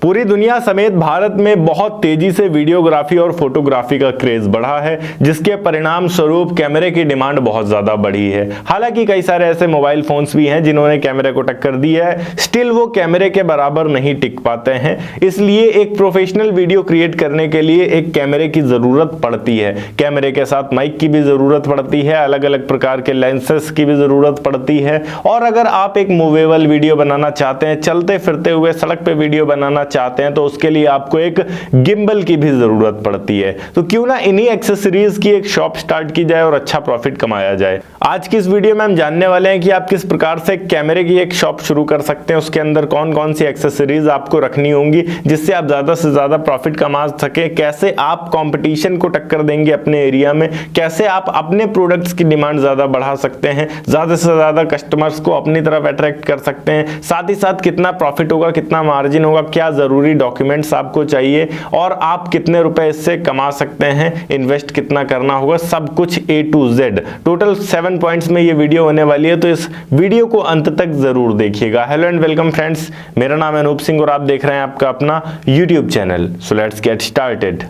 पूरी दुनिया समेत भारत में बहुत तेजी से वीडियोग्राफी और फोटोग्राफी का क्रेज बढ़ा है, जिसके परिणाम स्वरूप कैमरे की डिमांड बहुत ज्यादा बढ़ी है। हालांकि कई सारे ऐसे मोबाइल फोन्स भी हैं जिन्होंने कैमरे को टक्कर दी है, स्टिल वो कैमरे के बराबर नहीं टिक पाते हैं। इसलिए एक प्रोफेशनल वीडियो क्रिएट करने के लिए एक कैमरे की जरूरत पड़ती है। कैमरे के साथ माइक की भी जरूरत पड़ती है, अलग अलग प्रकार के लेंसेस की भी जरूरत पड़ती है। और अगर आप एक मूवेबल वीडियो बनाना चाहते हैं, चलते फिरते हुए सड़क पे वीडियो बनाना चाहते हैं, तो उसके लिए आपको एक गिम्बल की भी जरूरत पड़ती है। तो क्यों ना इन्हीं एक्सेसरीज की एक शॉप स्टार्ट की जाए और अच्छा प्रॉफिट कमाया जाए। आज की इस वीडियो में हम जानने वाले हैं कि आप किस प्रकार से कैमरे की एक शॉप शुरू कर सकते हैं, उसके अंदर कौन कौन सी एक्सेसरीज आपको रखनी होंगी जिससे आप ज्यादा से ज्यादा प्रॉफिट कमा सके, कैसे आप कंपटीशन को टक्कर देंगे अपने एरिया में, कैसे आप अपने प्रोडक्ट्स की डिमांड ज्यादा बढ़ा सकते हैं, ज्यादा से ज्यादा कस्टमर्स को अपनी तरफ अट्रैक्ट कर सकते हैं, साथ ही साथ कितना प्रॉफिट होगा, कितना मार्जिन होगा, क्या जरूरी डॉक्यूमेंट्स आपको चाहिए और आप कितने रुपए इससे कमा सकते हैं, इन्वेस्ट कितना करना होगा, सब कुछ A to Z। Total 7 points में ये वीडियो होने वाली है, तो इस वीडियो को अंत तक जरूर देखिएगा। हेलो एंड वेलकम फ्रेंड्स, मेरा नाम है अनूप सिंह और आप देख रहे हैं आपका अपना YouTube channel. So let's get started.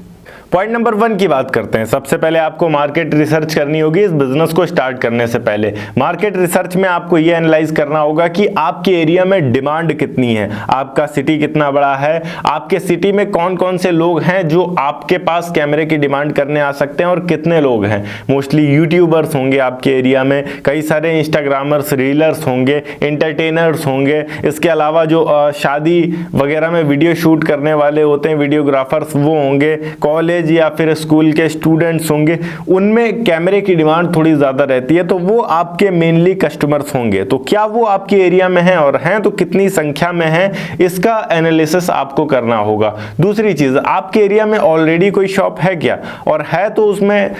Point number 1 की बात करते हैं। सबसे पहले आपको मार्केट रिसर्च करनी होगी इस बिजनेस को स्टार्ट करने से पहले। मार्केट रिसर्च में आपको ये एनालाइज करना होगा कि आपके एरिया में डिमांड कितनी है, आपका सिटी कितना बड़ा है, आपके सिटी में कौन कौन से लोग हैं जो आपके पास कैमरे की डिमांड करने आ सकते हैं और कितने लोग हैं। मोस्टली यूट्यूबर्स होंगे आपके एरिया में, कई सारे इंस्टाग्रामर्स, रीलर्स होंगे, एंटरटेनर्स होंगे, इसके अलावा जो शादी वगैरह में वीडियो शूट करने वाले होते हैं वीडियोग्राफर्स वो होंगे, कॉलेज या फिर स्कूल के स्टूडेंट्स होंगे, उनमें कैमरे की डिमांड थोड़ी ज्यादा रहती है, तो वो आपके मेनली कस्टमर्स होंगे। तो क्या वो आपके एरिया में हैं और हैं तो कितनी संख्या में हैं, इसका एनालिसिस आपको करना होगा। दूसरी चीज, आपके एरिया में ऑलरेडी कोई शॉप है क्या, और है तो उसमें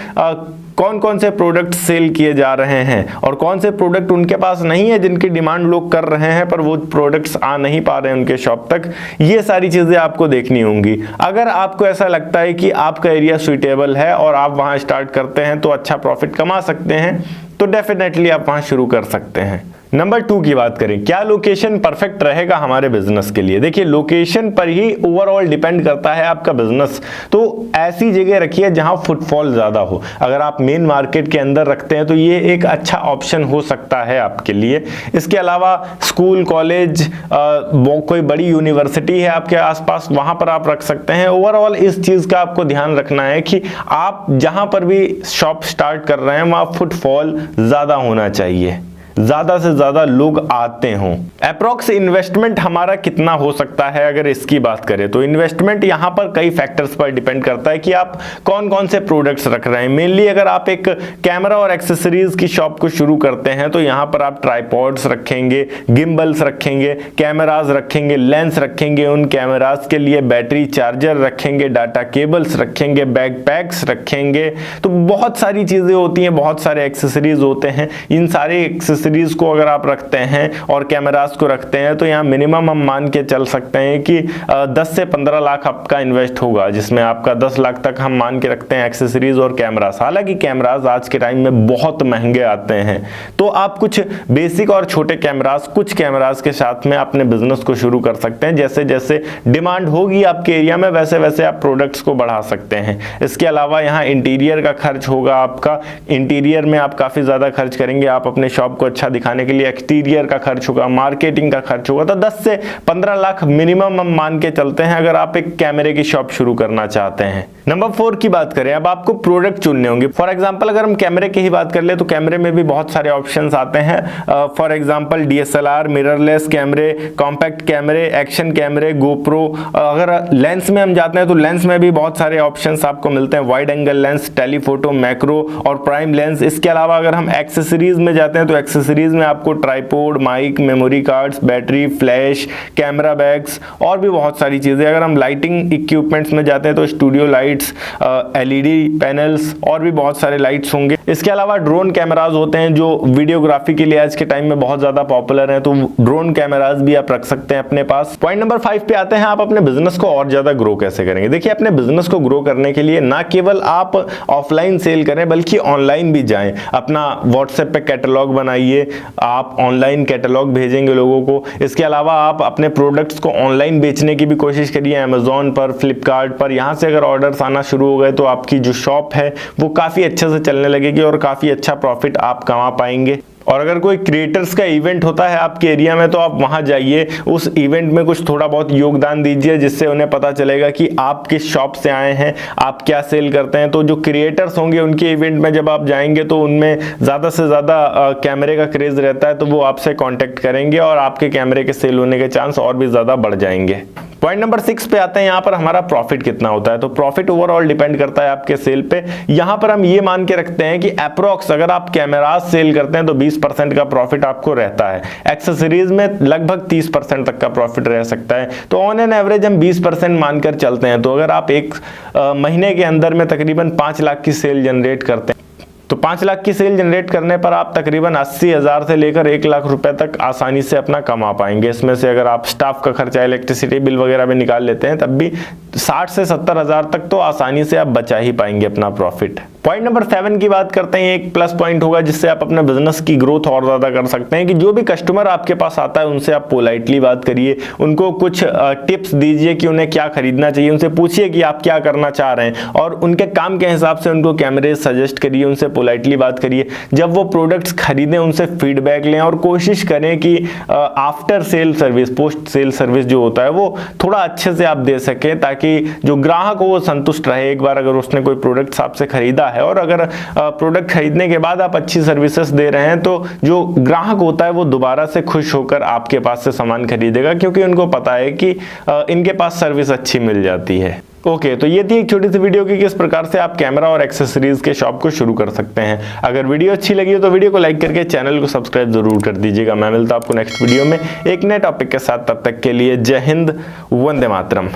कौन कौन से प्रोडक्ट सेल किए जा रहे हैं और कौन से प्रोडक्ट उनके पास नहीं है जिनकी डिमांड लोग कर रहे हैं पर वो प्रोडक्ट्स आ नहीं पा रहे हैं उनके शॉप तक। ये सारी चीजें आपको देखनी होंगी। अगर आपको ऐसा लगता है कि आपका एरिया सुइटेबल है और आप वहां स्टार्ट करते हैं तो अच्छा प्रॉफिट कमा सकते हैं, तो डेफिनेटली आप वहां शुरू कर सकते हैं। नंबर 2 की बात करें, क्या लोकेशन परफेक्ट रहेगा हमारे बिजनेस के लिए। देखिए, लोकेशन पर ही ओवरऑल डिपेंड करता है आपका बिजनेस। तो ऐसी जगह रखिए जहां फुटफॉल ज्यादा हो। अगर आप मेन मार्केट के अंदर रखते हैं तो ये एक अच्छा ऑप्शन हो सकता है आपके लिए। इसके अलावा स्कूल, कॉलेज, कोई बड़ी यूनिवर्सिटी है आपके आसपास, वहां पर आप रख सकते हैं। ओवरऑल इस चीज का आपको ध्यान रखना है कि आप जहां पर भी शॉप स्टार्ट कर रहे हैं वहां फुटफॉल ज्यादा होना चाहिए, ज्यादा से ज्यादा लोग आते हों। अप्रोक्स इन्वेस्टमेंट हमारा कितना हो सकता है, अगर इसकी बात करें तो इन्वेस्टमेंट यहां पर कई फैक्टर्स पर डिपेंड करता है कि आप कौन कौन से प्रोडक्ट्स रख रहे हैं। मेनली अगर आप एक कैमरा और एक्सेसरीज की शॉप को शुरू करते हैं तो यहां पर आप ट्राइपॉड्स रखेंगे, गिम्बल्स रखेंगे, कैमराज रखेंगे, लेंस रखेंगे, उन कैमराज के लिए बैटरी चार्जर रखेंगे, डाटा केबल्स रखेंगे, बैकपैक्स रखेंगे। तो बहुत सारी चीजें होती हैं, बहुत सारे एक्सेसरीज होते हैं। इन सारे एक्सेसरीज को अगर आप रखते हैं और कैमरास को रखते हैं तो यहाँ मिनिमम हम मान के चल सकते हैं कि 10 से 15 लाख आपका इन्वेस्ट होगा, जिसमें आपका 10 लाख तक हम मान के रखते हैं एक्सेसरीज और कैमरास। हालांकि कैमरास आज के टाइम में बहुत महंगे आते हैं, तो आप कुछ बेसिक और छोटे कैमरास, कुछ कैमरास के साथ में अपने बिजनेस को शुरू कर सकते हैं। जैसे जैसे डिमांड होगी आपके एरिया में वैसे वैसे आप प्रोडक्ट्स को बढ़ा सकते हैं। इसके अलावा यहाँ इंटीरियर का खर्च होगा आपका, इंटीरियर में आप काफी ज्यादा खर्च करेंगे। आप अपने शॉप को अच्छा दिखाने के लिए एक्सटीरियर का खर्च होगा, मार्केटिंग का खर्च होगा। तो 10 से 15 लाख मिनिमम हम मान के चलते हैं अगर आप एक कैमरे की शॉप शुरू करना चाहते हैं। नंबर 4 की बात करें, अब आपको प्रोडक्ट चुनने होंगे। फॉर एग्जांपल अगर हम कैमरे की ही बात कर ले तो कैमरे में भी बहुत सारे ऑप्शंस आते हैं। फॉर एग्जांपल DSLR, मिररलेस कैमरे, कॉम्पैक्ट कैमरे, एक्शन कैमरे, गोप्रो। अगर लेंस में हम जाते हैं तो लेंस में भी बहुत सारे ऑप्शंस आपको मिलते हैं। Wide angle lens, telephoto, macro और प्राइम लेंस। इसके अलावा अगर हम एक्सेसरीज में जाते हैं तो एक्सेसरीज में आपको tripod, mic, memory cards, battery, flash, camera bags और भी बहुत सारी चीजें। अगर हम लाइटिंग इक्विपमेंट्स में जाते हैं तो स्टूडियो लाइट्स, LED पैनल्स और भी बहुत सारे लाइट्स होंगे। इसके अलावा ड्रोन कैमराज होते हैं जो वीडियोग्राफी के लिए आज के टाइम में बहुत ज्यादा पॉपुलर हैं, तो ड्रोन कैमराज भी आप रख सकते हैं अपने पास। पॉइंट नंबर 5 पे आते हैं, आप अपने बिजनेस को और ज्यादा ग्रो कैसे करेंगे। देखिए, अपने बिजनेस को ग्रो करने के लिए ना केवल आप ऑफलाइन सेल करें बल्कि ऑनलाइन भी जाएं। अपना व्हाट्सएप पे कैटलॉग बनाइए, लिए आप ऑनलाइन कैटलॉग भेजेंगे लोगों को। इसके अलावा आप अपने प्रोडक्ट्स को ऑनलाइन बेचने की भी कोशिश करिए, अमेजोन पर, फ्लिपकार्ट पर। यहाँ से अगर ऑर्डर्स आना शुरू हो गए तो आपकी जो शॉप है वो काफ़ी अच्छे से चलने लगेगी और काफ़ी अच्छा प्रॉफिट आप कमा पाएंगे। और अगर कोई क्रिएटर्स का इवेंट होता है आपके एरिया में तो आप वहां जाइए, उस इवेंट में कुछ थोड़ा बहुत योगदान दीजिए, जिससे उन्हें पता चलेगा कि आप किस शॉप से आए हैं, आप क्या सेल करते हैं। तो जो क्रिएटर्स होंगे उनके इवेंट में जब आप जाएंगे तो उनमें ज़्यादा से ज़्यादा कैमरे का क्रेज़ रहता है, तो वो आपसे कॉन्टेक्ट करेंगे और आपके कैमरे के सेल होने के चांस और भी ज़्यादा बढ़ जाएंगे। पॉइंट नंबर 6 पे आते हैं। यहाँ पर हमारा प्रॉफिट कितना होता है। तो प्रॉफिट ओवरऑल डिपेंड करता है आपके सेल पे। यहाँ पर हम ये मान के रखते हैं कि अप्रोक्स अगर आप कैमरास सेल करते हैं तो 20% का प्रॉफिट आपको रहता है। एक्सेसरीज में लगभग 30% तक का प्रॉफिट रह सकता है। तो ऑन एन एवरेज हम 20% मानकर चलते हैं। तो अगर आप एक महीने के अंदर में तकरीबन 5 लाख की सेल जनरेट करते हैं तो 5 लाख की सेल जनरेट करने पर आप तकरीबन 80,000 से लेकर 1 लाख रुपए तक आसानी से अपना कमा पाएंगे। इसमें से अगर आप स्टाफ का खर्चा, इलेक्ट्रिसिटी बिल वगैरह भी निकाल लेते हैं तब भी 60 से 70,000 तक तो आसानी से आप बचा ही पाएंगे अपना प्रॉफिट। पॉइंट नंबर 7 की बात करते हैं। एक प्लस पॉइंट होगा जिससे आप अपने बिजनेस की ग्रोथ और ज्यादा कर सकते हैं कि जो भी कस्टमर आपके पास आता है उनसे आप पोलाइटली बात करिए, उनको कुछ टिप्स दीजिए कि उन्हें क्या खरीदना चाहिए, उनसे पूछिए कि आप क्या करना चाह रहे हैं और उनके काम के हिसाब से उनको कैमरे सजेस्ट करिए, उनसे पोलाइटली बात करिए। जब वो प्रोडक्ट्स खरीदें उनसे फीडबैक लें और कोशिश करें कि after sale service, post sale service जो होता है वो थोड़ा अच्छे से आप दे सकें, ताकि जो ग्राहक हो वो संतुष्ट रहे। एक बार अगर उसने कोई प्रोडक्ट्स आपसे खरीदा है और अगर प्रोडक्ट खरीदने के बाद आप अच्छी सर्विसेज दे रहे हैं तो जो ग्राहक होता है वो दोबारा से खुश होकर आपके पास से सामान खरीदेगा, क्योंकि उनको पता है कि इनके पास सर्विस अच्छी मिल जाती है। ओके, तो ये थी एक छोटी सी वीडियो की किस प्रकार से आप कैमरा और एक्सेसरीज के शॉप को शुरू कर सकते हैं। अगर वीडियो अच्छी लगी हो तो वीडियो को लाइक करके चैनल को सब्सक्राइब जरूर कर दीजिएगा। मैं मिलता हूं आपको नेक्स्ट वीडियो में एक नए टॉपिक के साथ। तब तक के लिए जय हिंद, वंदे मातरम।